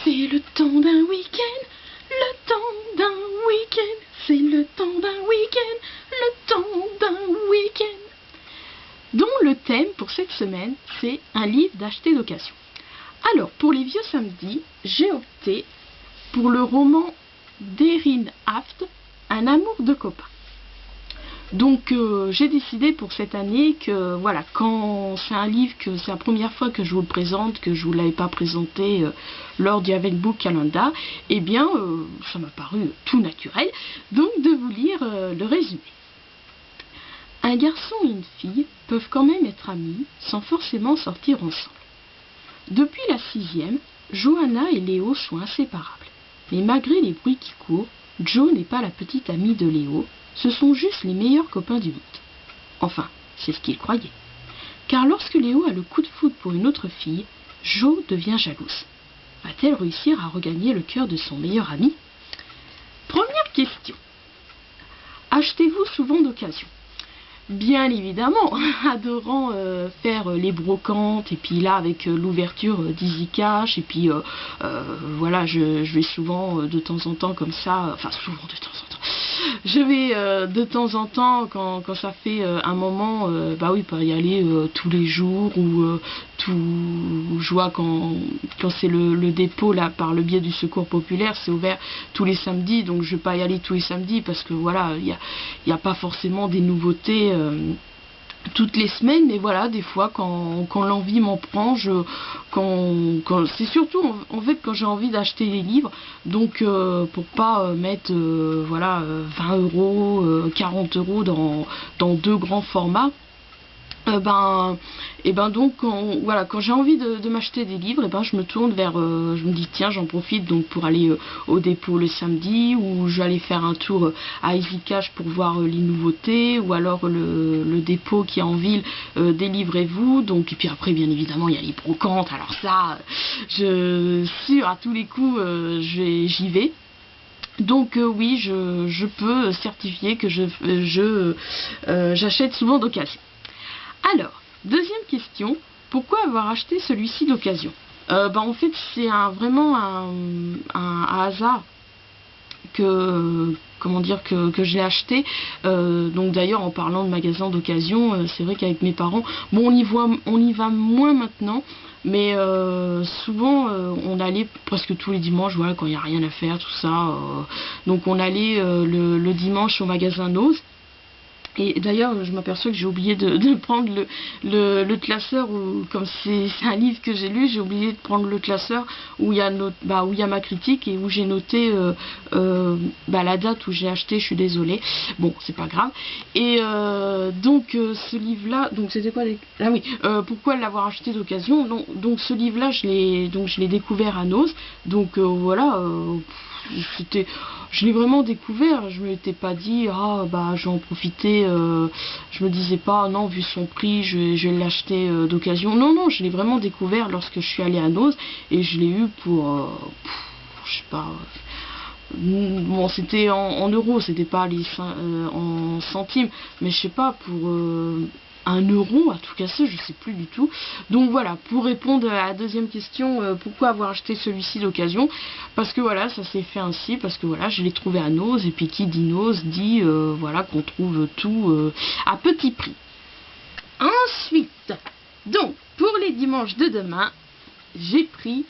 C'est le temps d'un week-end, le temps d'un week-end, c'est le temps d'un week-end, le temps d'un week-end. Dont le thème pour cette semaine, c'est un livre d'acheter d'occasion. Alors, pour les vieux samedis, j'ai opté pour le roman d'Erin Aft, Un amour de copain. Donc j'ai décidé pour cette année que voilà, quand c'est un livre que c'est la première fois que je vous le présente, que je ne vous l'avais pas présenté lors du Avec Book Calendar, eh bien ça m'a paru tout naturel donc de vous lire le résumé. Un garçon et une fille peuvent quand même être amis sans forcément sortir ensemble. Depuis la 6e, Johanna et Léo sont inséparables. Mais malgré les bruits qui courent, Jo n'est pas la petite amie de Léo, ce sont juste les meilleurs copains du monde. Enfin, c'est ce qu'il croyait. Car lorsque Léo a le coup de foudre pour une autre fille, Jo devient jalouse. Va-t-elle réussir à regagner le cœur de son meilleur ami? Première question. Achetez-vous souvent d'occasion? Bien évidemment, adorant faire les brocantes, et puis là avec l'ouverture d'Easy Cash, et puis voilà, je vais souvent de temps en temps comme ça, enfin souvent de temps en temps, je vais de temps en temps quand ça fait un moment, bah oui, pas y aller tous les jours, ou je vois quand c'est le dépôt là par le biais du Secours Populaire, c'est ouvert tous les samedis, donc je vais pas y aller tous les samedis parce que voilà, il y a pas forcément des nouveautés toutes les semaines, mais voilà, des fois quand l'envie m'en prend, c'est surtout en fait quand j'ai envie d'acheter des livres, donc pour pas mettre voilà 20 €, 40 € dans deux grands formats. Donc voilà, quand j'ai envie de m'acheter des livres, je me tourne vers, je me dis tiens, j'en profite donc pour aller au dépôt le samedi, ou je vais aller faire un tour à Easy Cash pour voir les nouveautés, ou alors le dépôt qui est en ville, délivrez-vous. Donc, et puis après bien évidemment il y a les brocantes, alors ça sûr à tous les coups j'y vais. Donc oui, je peux certifier que j'achète souvent d'occasion. Alors, deuxième question, pourquoi avoir acheté celui-ci d'occasion? En fait, c'est vraiment un hasard que je l'ai acheté. Donc d'ailleurs, en parlant de magasins d'occasion, c'est vrai qu'avec mes parents, bon, on y va moins maintenant, mais souvent on allait presque tous les dimanches, voilà, quand il n'y a rien à faire, tout ça. Donc on allait le dimanche au magasin Nose. Et d'ailleurs, je m'aperçois que j'ai oublié de prendre le classeur, comme c'est un livre que j'ai lu, j'ai oublié de prendre le classeur où il y a ma critique et où j'ai noté la date où j'ai acheté, je suis désolée. Bon, c'est pas grave. Et donc, ce livre-là, donc c'était quoi ah oui, pourquoi l'avoir acheté d'occasion? Donc ce livre-là, je l'ai découvert à Nose. Donc voilà, je l'ai vraiment découvert, je ne m'étais pas dit je vais en profiter, je me disais pas non, vu son prix je vais l'acheter d'occasion. Non, je l'ai vraiment découvert lorsque je suis allée à Nose, et je l'ai eu pour je sais pas, bon, c'était en euros, c'était pas en centimes, mais je sais pas, pour 1 € à tout casser, je sais plus du tout. Donc voilà, pour répondre à la deuxième question, pourquoi avoir acheté celui-ci d'occasion? Parce que voilà, ça s'est fait ainsi, parce que voilà, je l'ai trouvé à Nose, et puis qui dit Nose dit voilà, qu'on trouve tout à petit prix. Ensuite, donc pour les dimanches de demain, j'ai pris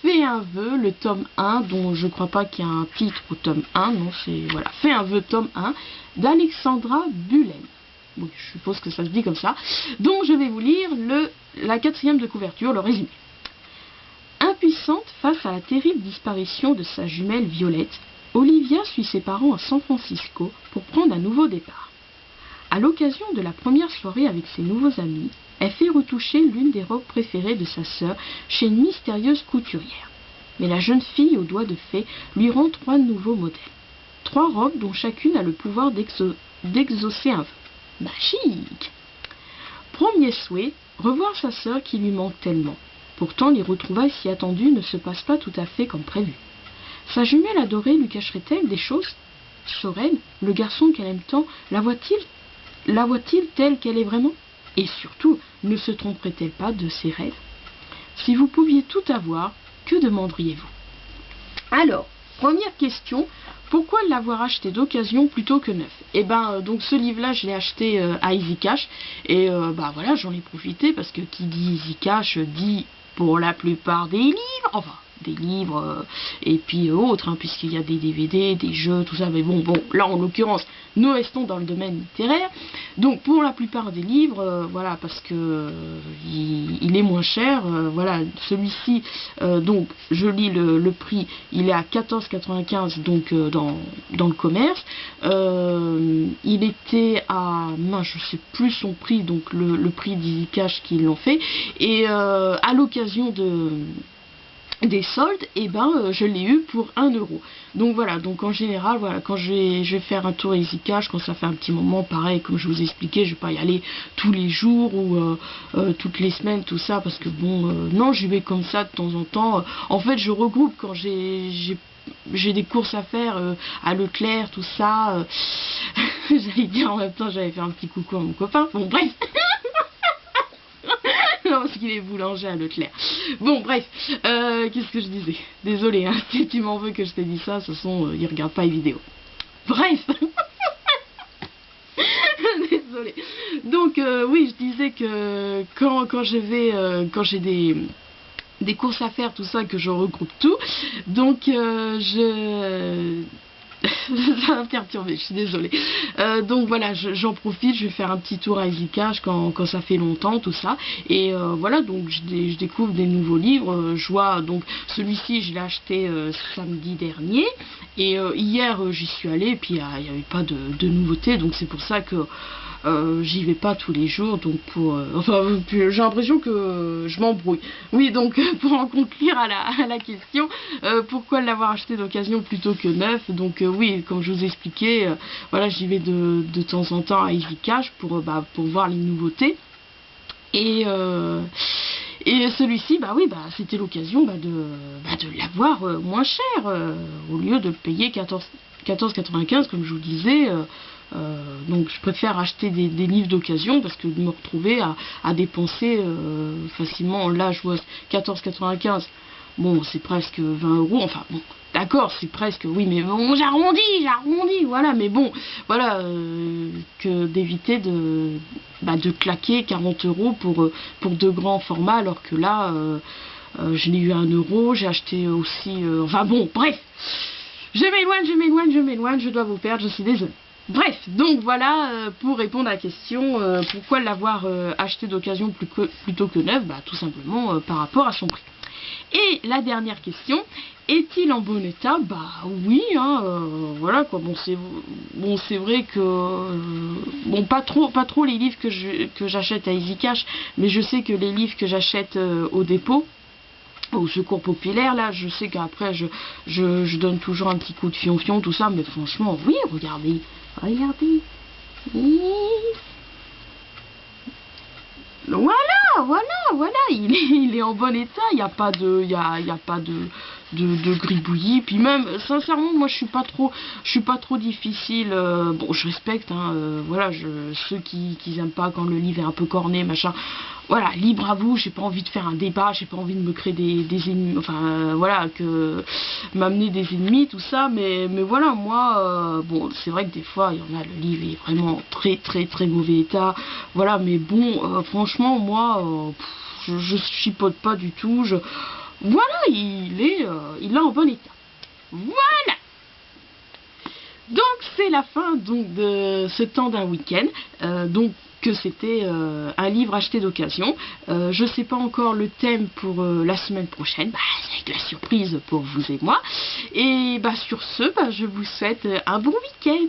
Fais un vœu, le tome 1, dont je crois pas qu'il y a un titre au tome 1, non, c'est voilà, Fais un vœu tome 1 d'Alexandra Bullen. Oui, je suppose que ça se dit comme ça. Donc je vais vous lire la 4e de couverture, le résumé. Impuissante face à la terrible disparition de sa jumelle Violette, Olivia suit ses parents à San Francisco pour prendre un nouveau départ. À l'occasion de la première soirée avec ses nouveaux amis, elle fait retoucher l'une des robes préférées de sa sœur chez une mystérieuse couturière. Mais la jeune fille aux doigts de fée lui rend 3 nouveaux modèles. 3 robes dont chacune a le pouvoir d'exaucer un vœu. Magique! Premier souhait, revoir sa sœur qui lui manque tellement. Pourtant, les retrouvailles si attendues ne se passent pas tout à fait comme prévu. Sa jumelle adorée lui cacherait-elle des choses? Soren, le garçon qu'elle aime tant, la voit-il telle qu'elle est vraiment? Et surtout, ne se tromperait-elle pas de ses rêves? Si vous pouviez tout avoir, que demanderiez-vous? Alors, première question, pourquoi l'avoir acheté d'occasion plutôt que neuf? Et ben, donc ce livre-là, je l'ai acheté à Easy Cash, et bah voilà, j'en ai profité, parce que qui dit Easy Cash dit pour la plupart des livres, enfin, des livres, et puis autres, hein, puisqu'il y a des DVD, des jeux, tout ça, mais bon, là en l'occurrence, nous restons dans le domaine littéraire, donc pour la plupart des livres, voilà, parce que il est moins cher, voilà, celui-ci, donc je lis le prix, il est à 14,95 donc dans le commerce, il était à, mince, je sais plus son prix, donc le prix d'Easy Cash qu'ils l'ont fait, et à l'occasion des soldes, et ben je l'ai eu pour 1 €. Donc voilà, donc en général, voilà, quand je vais faire un tour Easy Cash, quand ça fait un petit moment, pareil, comme je vous ai expliqué, je vais pas y aller tous les jours ou toutes les semaines, tout ça, parce que bon, non, j'y vais comme ça de temps en temps. En fait, je regroupe quand j'ai des courses à faire à Leclerc, tout ça. J'allais dire en même temps, j'allais faire un petit coucou à mon copain. Bon, bref. Non, parce qu'il est boulanger à Leclerc. Bon, bref, qu'est-ce que je disais? Désolé, hein, si tu m'en veux que je t'ai dit ça, ce sont, ils regardent pas les vidéos. Bref. Désolé. Donc, oui, je disais que quand j'ai des courses à faire, tout ça, que je regroupe tout, donc ça va me perturber, je suis désolée. Donc voilà, j'en profite, je vais faire un petit tour à Easy Cash quand ça fait longtemps, tout ça. Et voilà, donc je découvre des nouveaux livres. Je vois, donc celui-ci, je l'ai acheté samedi dernier. Et hier, j'y suis allée, et puis il n'y avait pas de nouveautés. Donc c'est pour ça que j'y vais pas tous les jours, donc enfin, j'ai l'impression que je m'embrouille. Oui, donc pour en conclure à la question, pourquoi l'avoir acheté d'occasion plutôt que neuf? Donc oui, comme je vous ai expliqué, voilà, j'y vais de temps en temps à Easy Cash pour voir les nouveautés. Et celui-ci, bah oui, c'était l'occasion de l'avoir moins cher, au lieu de le payer 14,95 comme je vous disais. Donc je préfère acheter des livres d'occasion, parce que de me retrouver à dépenser facilement, là je vois 14,95, bon c'est presque 20 €, enfin bon d'accord, c'est presque, oui, mais bon, j'arrondis, voilà, mais bon, voilà, que d'éviter de claquer 40 € pour deux grands formats, alors que là je l'ai eu à 1 €, j'ai acheté aussi, enfin bon, bref, je m'éloigne, je dois vous perdre, je suis désolée. Bref, donc voilà, pour répondre à la question, pourquoi l'avoir acheté d'occasion plutôt que neuf? Tout simplement par rapport à son prix. Et la dernière question, est-il en bon état? Oui, hein, voilà quoi. Bon, c'est vrai que bon, pas trop les livres que j'achète à Easy Cash, mais je sais que les livres que j'achète au dépôt, au secours populaire, là, je sais qu'après je donne toujours un petit coup de fion-fion, tout ça, mais franchement, oui, regardez. Voilà, il est en bon état, il n'y a pas de gribouillis, puis même, sincèrement, moi je suis pas trop difficile, bon, je respecte, hein, voilà, ceux qui aiment pas quand le livre est un peu corné, machin, voilà, libre à vous, j'ai pas envie de faire un débat, j'ai pas envie de me créer des ennemis, enfin, voilà, m'amener des ennemis, tout ça, mais voilà, moi, bon, c'est vrai que des fois, il y en a, le livre est vraiment très mauvais état, voilà, mais bon, franchement, moi, je chipote pas du tout, voilà, il est en bon état. Voilà. Donc c'est la fin donc de ce temps d'un week-end. Donc que c'était un livre acheté d'occasion. Je sais pas encore le thème pour la semaine prochaine. C'est la surprise pour vous et moi. Et sur ce, je vous souhaite un bon week-end.